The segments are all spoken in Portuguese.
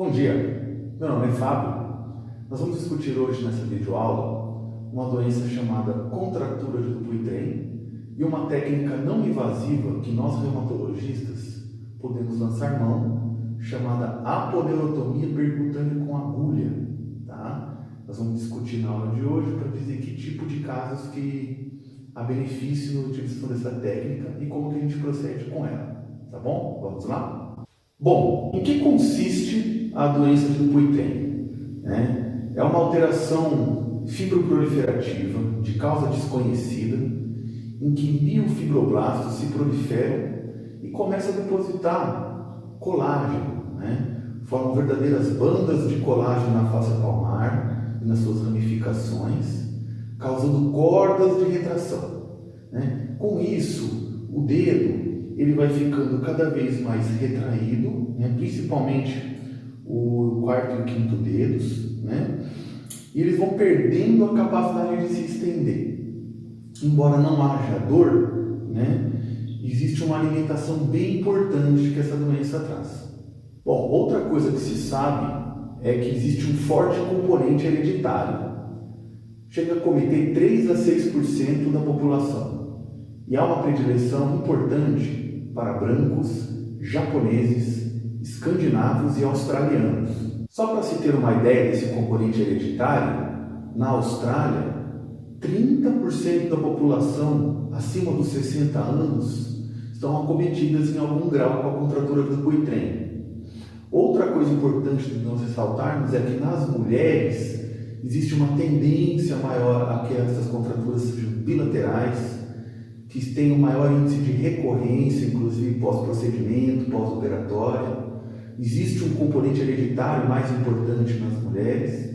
Bom dia, meu nome é Fábio. Nós vamos discutir hoje nessa videoaula uma doença chamada contratura de Dupuytren e uma técnica não invasiva que nós reumatologistas podemos lançar mão, chamada aponeurotomia percutânea com agulha. Tá? Nós vamos discutir na aula de hoje para dizer que tipo de casos que há benefício na utilização dessa técnica e como que a gente procede com ela. Tá bom? Vamos lá? Bom, em que consiste a doença de Dupuytren? É uma alteração fibroproliferativa de causa desconhecida, em que miofibroblastos se proliferam e começam a depositar colágeno, formam verdadeiras bandas de colágeno na face palmar e nas suas ramificações, causando cordas de retração. Com isso, o dedo ele vai ficando cada vez mais retraído, principalmente o quarto e o quinto dedos, e eles vão perdendo a capacidade de se estender. Embora não haja dor, existe uma alimentação bem importante que essa doença traz. Bom, outra coisa que se sabe é que existe um forte componente hereditário. Chega a cometer 3 a 6% da população. E há uma predileção importante para brancos, japoneses, escandinavos e australianos. Só para se ter uma ideia desse componente hereditário, na Austrália, 30% da população acima dos 60 anos estão acometidas em algum grau com a contratura do Dupuytren. Outra coisa importante de nós ressaltarmos é que nas mulheres existe uma tendência maior a que essas contraturas sejam bilaterais, que tenham maior índice de recorrência, inclusive pós-procedimento, pós-operatório. Existe um componente hereditário mais importante nas mulheres,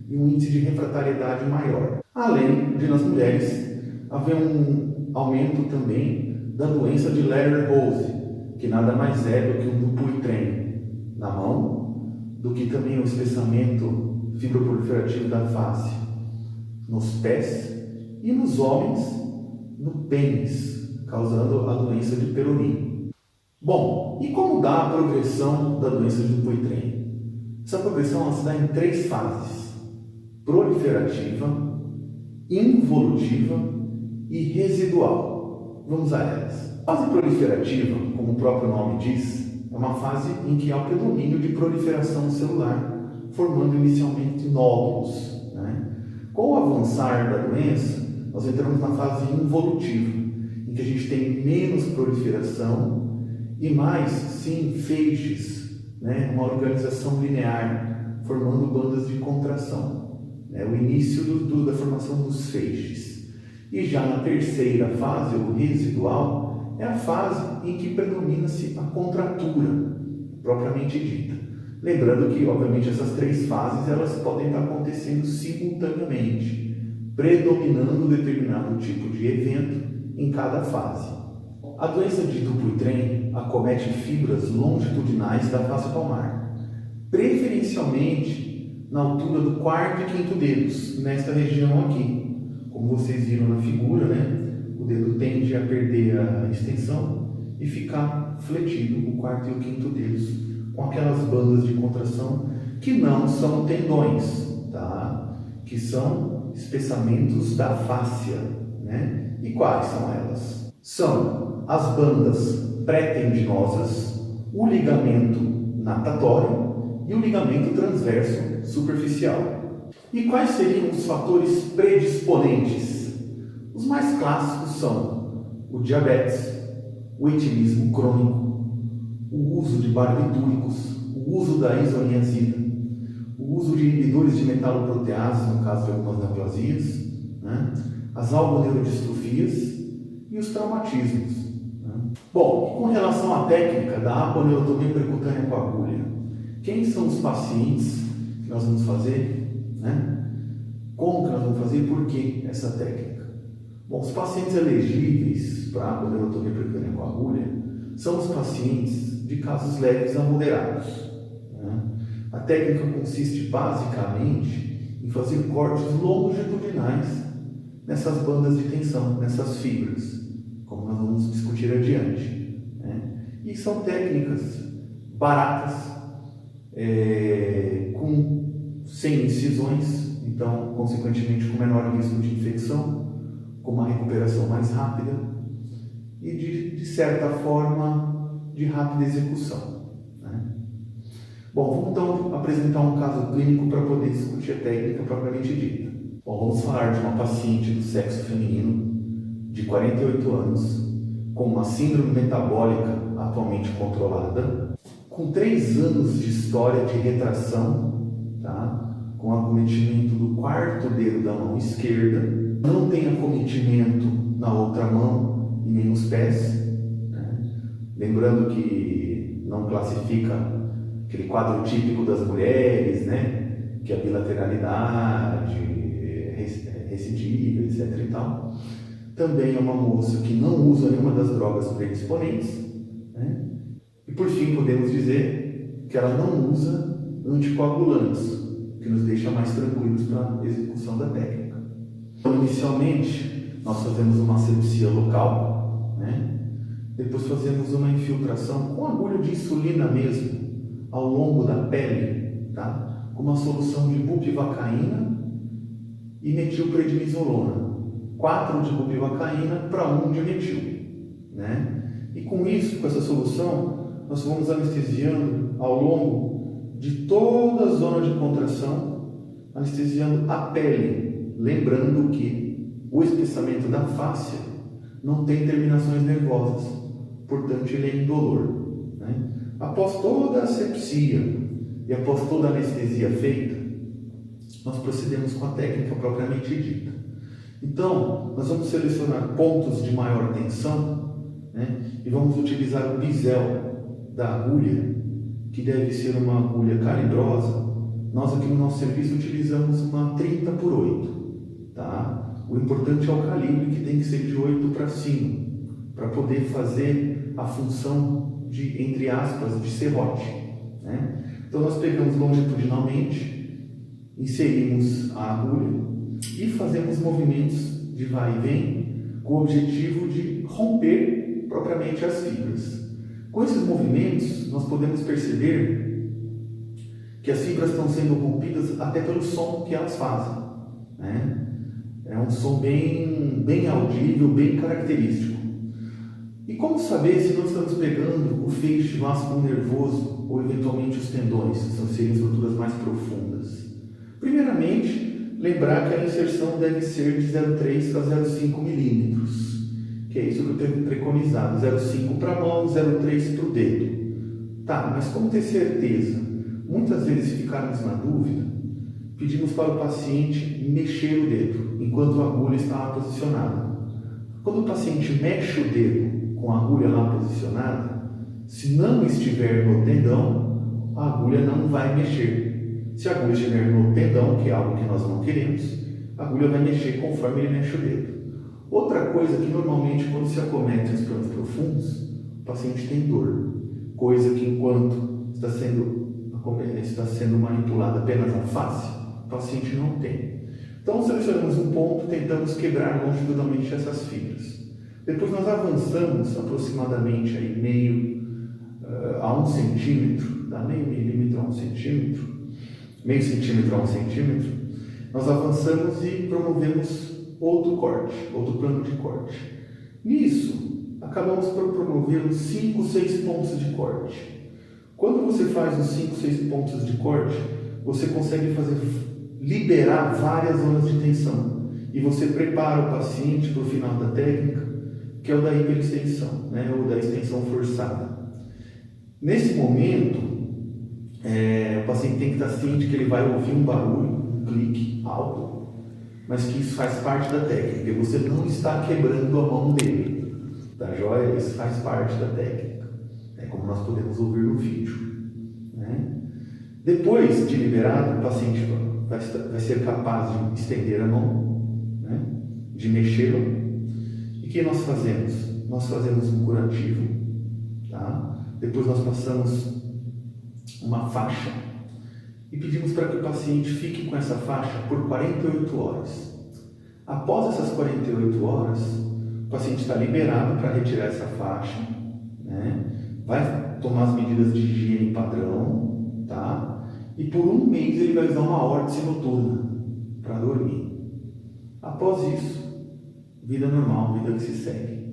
e um índice de refratariedade maior. Além de nas mulheres haver um aumento também da doença de Ledder-Rose, que nada mais é do que um Dupuytren na mão, do que também o espessamento fibroproliferativo da face nos pés e nos homens no pênis, causando a doença de Peyronie. Bom, e como dá a progressão da doença de Dupuytren? Essa progressão se dá em 3 fases: proliferativa, involutiva e residual. Vamos a elas. A fase proliferativa, como o próprio nome diz, é uma fase em que há o predomínio de proliferação celular, formando inicialmente nódulos. Com o avançar da doença, nós entramos na fase involutiva, em que a gente tem menos proliferação e mais, sim, feixes, uma organização linear, formando bandas de contração. O início da formação dos feixes. E já na terceira fase, ou residual, é a fase em que predomina-se a contratura, propriamente dita. Lembrando que, obviamente, essas 3 fases elas podem estar acontecendo simultaneamente, predominando determinado tipo de evento em cada fase. A doença de Dupuytren acomete fibras longitudinais da face palmar, preferencialmente na altura do quarto e quinto dedos, nesta região aqui. Como vocês viram na figura, o dedo tende a perder a extensão e ficar fletido o quarto e o quinto dedos, com aquelas bandas de contração que não são tendões, que são espessamentos da fáscia. E quais são elas? São as bandas pré-tendinosas, o ligamento natatório e o ligamento transverso superficial. E quais seriam os fatores predisponentes? Os mais clássicos são o diabetes, o etilismo crônico, o uso de barbitúricos, o uso da isoniazida, o uso de inibidores de metaloproteases, no caso de algumas neoplasias, as algoneurodistrofias e os traumatismos. Bom, com relação à técnica da aponeurotomia percutânea com agulha, quem são os pacientes que nós vamos fazer? Como que nós vamos fazer e por que essa técnica? Bom, os pacientes elegíveis para a aponeurotomia percutânea com agulha são os pacientes de casos leves a moderados. A técnica consiste basicamente em fazer cortes longitudinais nessas bandas de tensão, nessas fibras, como nós vamos discutir adiante. E são técnicas baratas, sem incisões, então, consequentemente, com menor risco de infecção, com uma recuperação mais rápida e, de certa forma, de rápida execução, né? Bom, vamos então apresentar um caso clínico para poder discutir a técnica propriamente dita. Bom, vamos falar de uma paciente do sexo feminino de 48 anos, com uma síndrome metabólica atualmente controlada, com 3 anos de história de retração, tá? Com acometimento do 4º dedo da mão esquerda, não tem acometimento na outra mão e nem nos pés, né? Lembrando que não classifica aquele quadro típico das mulheres, né? Que é a bilateralidade, recidiva, etc. e tal. Também é uma moça que não usa nenhuma das drogas predisponentes, né? E por fim podemos dizer que ela não usa anticoagulantes, que nos deixa mais tranquilos para a execução da técnica. Então, inicialmente, nós fazemos uma asepsia local, né? Depois fazemos uma infiltração com agulha de insulina mesmo, ao longo da pele, tá? Com uma solução de bupivacaína e metilprednisolona. 4 de bupivacaína para 1 de metil, né? E com isso, com essa solução, nós vamos anestesiando ao longo de toda a zona de contração, anestesiando a pele, lembrando que o espessamento da fáscia não tem terminações nervosas, portanto ele é indolor, né? Após toda a asepsia e após toda a anestesia feita, nós procedemos com a técnica propriamente dita. Então, nós vamos selecionar pontos de maior tensão, né? E vamos utilizar o bisel da agulha, que deve ser uma agulha calibrosa. Nós aqui no nosso serviço utilizamos uma 30x8, tá? O importante é o calibre, que tem que ser de 8 para cima, para poder fazer a função de, entre aspas, de serrote, né? Então nós pegamos longitudinalmente, inserimos a agulha e fazemos movimentos de vai e vem com o objetivo de romper propriamente as fibras. Com esses movimentos, nós podemos perceber que as fibras estão sendo rompidas até pelo som que elas fazem, né? É um som bem audível, bem característico. E como saber se nós estamos pegando o feixe vasculo-nervoso ou eventualmente os tendões, que seriam estruturas mais profundas? Primeiramente, lembrar que a inserção deve ser de 0,3 a 0,5 milímetros, que é isso que eu tenho preconizado, 0,5 para a mão, 0,3 para o dedo. Tá, mas como ter certeza? Muitas vezes, se ficarmos na dúvida, pedimos para o paciente mexer o dedo, enquanto a agulha está lá posicionada. Quando o paciente mexe o dedo com a agulha lá posicionada, se não estiver no tendão, a agulha não vai mexer. Se a agulha estiver no tendão, que é algo que nós não queremos, a agulha vai mexer conforme ele mexe o dedo. Outra coisa que normalmente quando se acomete os planos profundos, o paciente tem dor, coisa que enquanto está sendo manipulada apenas a face, o paciente não tem. Então selecionamos um ponto, tentamos quebrar longitudinalmente essas fibras. Depois nós avançamos aproximadamente aí meio a 1 centímetro, tá? Meio milímetro a 1 centímetro, meio centímetro a 1 centímetro. Nós avançamos e promovemos outro corte, outro plano de corte. Nisso, acabamos por promover uns 5, 6 pontos de corte. Quando você faz os 5, 6 pontos de corte, você consegue liberar várias zonas de tensão. E você prepara o paciente para o final da técnica, que é o da hiperextensão, né, ou da extensão forçada. Nesse momento, o paciente tem que estar ciente que ele vai ouvir um barulho, um clique alto, mas que isso faz parte da técnica, e você não está quebrando a mão dele, tá joia? Isso faz parte da técnica, como nós podemos ouvir no vídeo, né? Depois de liberado, o paciente vai ser capaz de estender a mão, né? De mexê-la. E o que nós fazemos? Nós fazemos um curativo, tá? Depois nós passamos uma faixa e pedimos para que o paciente fique com essa faixa por 48 horas. Após essas 48 horas, o paciente está liberado para retirar essa faixa, né? Vai tomar as medidas de higiene padrão, tá? E por um mês ele vai usar uma órtese noturna para dormir. Após isso, vida normal, vida que se segue.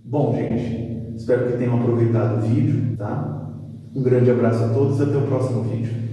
Bom, gente, espero que tenham aproveitado o vídeo, tá? Um grande abraço a todos e até o próximo vídeo.